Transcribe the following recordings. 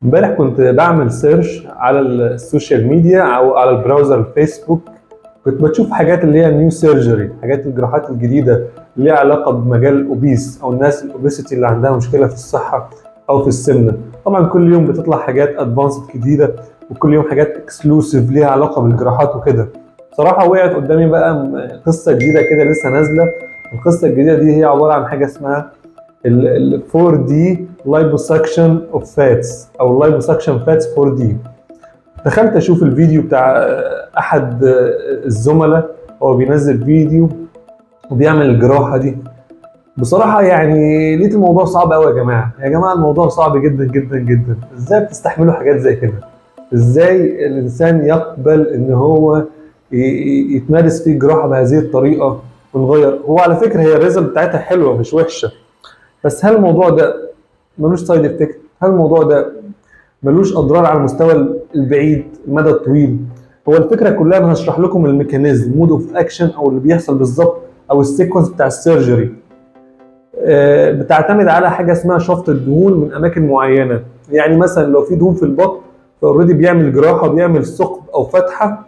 امبارح كنت بعمل سيرش على السوشيال ميديا او على البراوزر الفيسبوك. كنت بشوف حاجات اللي هي نيو سيرجري، حاجات الجراحات الجديده اللي ليها علاقه بمجال الاوبيس او الناس الاوبيسيتي اللي عندها مشكله في الصحه او في السمنه. طبعا كل يوم بتطلع حاجات ادفانسد جديده، وكل يوم حاجات اكسكلوسيف ليها علاقه بالجراحات وكده. صراحه وقعت قدامي بقى قصه جديده كده لسه نازله. القصه الجديده دي هي عباره عن حاجه اسمها ال 4D liposuction of fats او liposuction fats 4D. دخلت اشوف الفيديو بتاع احد الزملاء، هو بينزل فيديو وبيعمل الجراحه دي. بصراحه يعني لقيت الموضوع صعب قوي. يا جماعه الموضوع صعب جدا جدا جدا. ازاي بتستحملوا حاجات زي كده؟ ازاي الانسان يقبل ان هو يتمارس فيه جراحه بهذه الطريقه ونغير؟ هو على فكره هي الريزلت بتاعتها حلوه مش وحشه، بس هل الموضوع ده ملوش سايد افكت؟ هل الموضوع ده ملوش اضرار على المستوى البعيد المدى الطويل؟ هو الفكره كلها انا هشرح لكم الميكانيزم، مود اوف اكشن، او اللي بيحصل بالظبط، او السيكونس بتاع السيرجري. بتعتمد على حاجه اسمها شفط الدهون من اماكن معينه. يعني مثلا لو في دهون في البطن فاوريدي بيعمل جراحه، بيعمل ثقب او فتحه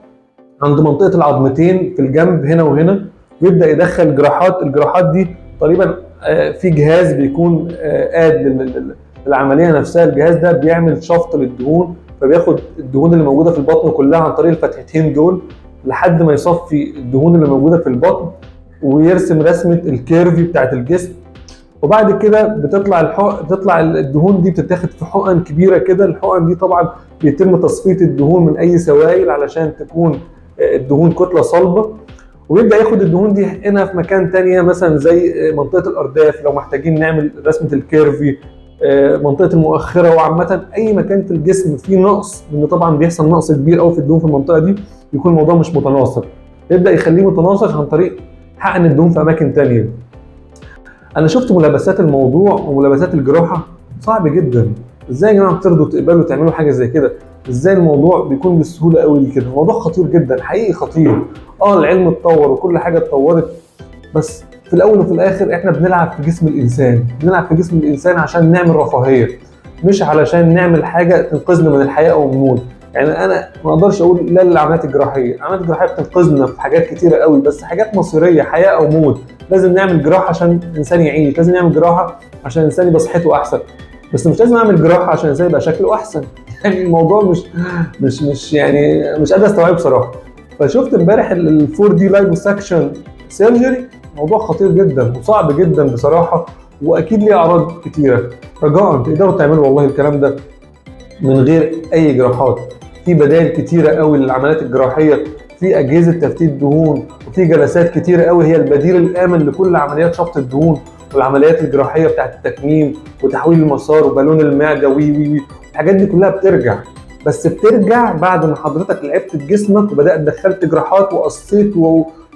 عند منطقه العظمتين في الجنب هنا وهنا، ويبدا يدخل جراحات. الجراحات دي تقريبا في جهاز بيكون للعمليه نفسها. الجهاز ده بيعمل شفط للدهون، فبياخد الدهون اللي موجوده في البطن كلها عن طريق الفتحتين دول لحد ما يصفي الدهون اللي موجوده في البطن، ويرسم رسمه الكيرفي بتاعت الجسم. وبعد كده بتطلع الدهون دي بتتاخد في حقن كبيره كده. الحقن دي طبعا بيتم تصفيه الدهون من اي سوائل علشان تكون الدهون كتله صلبه، ويبدا ياخد الدهون دي هنا في مكان تانية، مثلا زي منطقه الارداف لو محتاجين نعمل رسمه الكيرفي، منطقه المؤخره، وعامه اي مكان في الجسم فيه نقص، لان طبعا بيحصل نقص كبير قوي في الدهون في المنطقه دي، يكون الموضوع مش متناسق. يبدا يخليه متناسق عن طريق حقن الدهون في اماكن تانية. انا شفت ملابسات الموضوع وملابسات الجراحه صعب جدا. ازاي يا جماعه بترضوا تقبلوا تعملوا حاجه زي كده؟ ازاي الموضوع بيكون بالسهوله قوي دي كده؟ الموضوع خطير جدا، حقيقي خطير. العلم اتطور وكل حاجه اتطورت، بس في الاول وفي الاخر احنا بنلعب في جسم الانسان، بنلعب في جسم الانسان عشان نعمل رفاهيه، مش علشان نعمل حاجه تنقذنا من الحياه او الموت. يعني انا ما اقدرش اقول لا للعمليات الجراحيه. العمليات الجراحيه بتنقذنا في حاجات كتيره قوي، بس حاجات مصيريه، حياه او موت. لازم نعمل جراحه عشان الانسان يعيش، لازم نعمل جراحه عشان الانسان يبقى صحته احسن، بس مش لازم اعمل جراحه عشان الانسان يبقى شكله احسن. يعني الموضوع مش يعني مش قادر استوعبه بصراحه. فشفت امبارح ال 4D liposuction سيرجري، موضوع خطير جدا وصعب جدا بصراحه، واكيد ليه اعراض كتيره. رجاء تقدروا تعملوا والله الكلام ده من غير اي جراحات. في بدائل كتيره قوي للعمليات الجراحيه، في اجهزه تفتيت دهون، وفي جلسات كتيره قوي هي البديل الامن لكل عمليات شفط الدهون والعمليات الجراحيه بتاعت التكميم وتحويل المسار وبالون المعده وي. الحاجات دي كلها بترجع، بس بترجع بعد ما حضرتك لعبت بجسمك وبدات دخلت جراحات وقصيت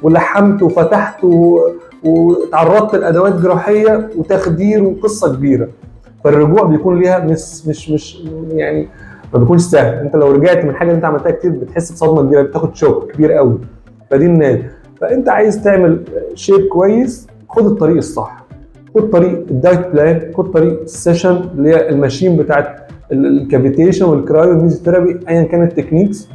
ولحمت وفتحت وتعرضت لادوات جراحيه وتخدير وقصه كبيره. فالرجوع بيكون ليها مش يعني ما بيكونش سهل. انت لو رجعت من حاجه انت عملتها كتير بتحس بصدمه كبيره، بتاخد شوك كبير قوي. فدي النادي. فانت عايز تعمل شيب كويس، خد الطريق الصح، خد طريق الدايت بلان، خد طريق السيشن اللي هي الماشين بتاعت الكافيتيشن والكرايو والميزوثيرابي ايا كانت التكنيكس.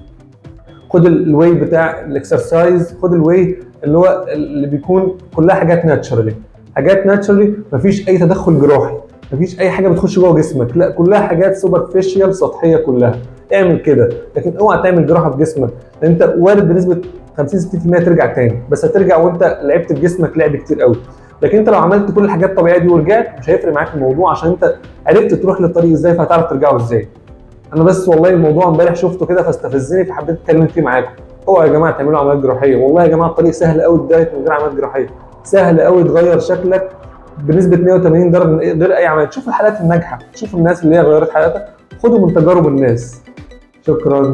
خد الواي بتاع الاكسرسايز، خد الواي اللي هو اللي بيكون كلها حاجات ناتشرالي، مفيش اي تدخل جراحي، مفيش اي حاجه بتخش جوه جسمك، لا كلها حاجات سوبرفيشال سطحيه كلها. اعمل كده، لكن اوعى تعمل جراحه في جسمك، لان انت وارد بنسبه 50-60% ترجع تاني، بس هترجع وانت لعبت في جسمك لعب كتير قوي. لكن انت لو عملت كل الحاجات الطبيعيه دي ورجعت مش هيفرق معاك الموضوع، عشان انت عرفت تروح للطريق ازاي، فهتعرف ترجعه ازاي. انا بس والله الموضوع امبارح شفته كده فاستفزني، فحبيت اتكلم فيه معاكم. اوعوا يا جماعه تعملوا عمليات جراحيه. والله يا جماعه الطريق سهل قوي، الدايت من غير عمليات جراحيه سهل قوي، تغير شكلك بنسبه 180 درجه من غير اي عمليات. شوف الحالات الناجحه، شوف الناس اللي هي غيرت حياتها، خدوا من تجارب الناس. شكرا.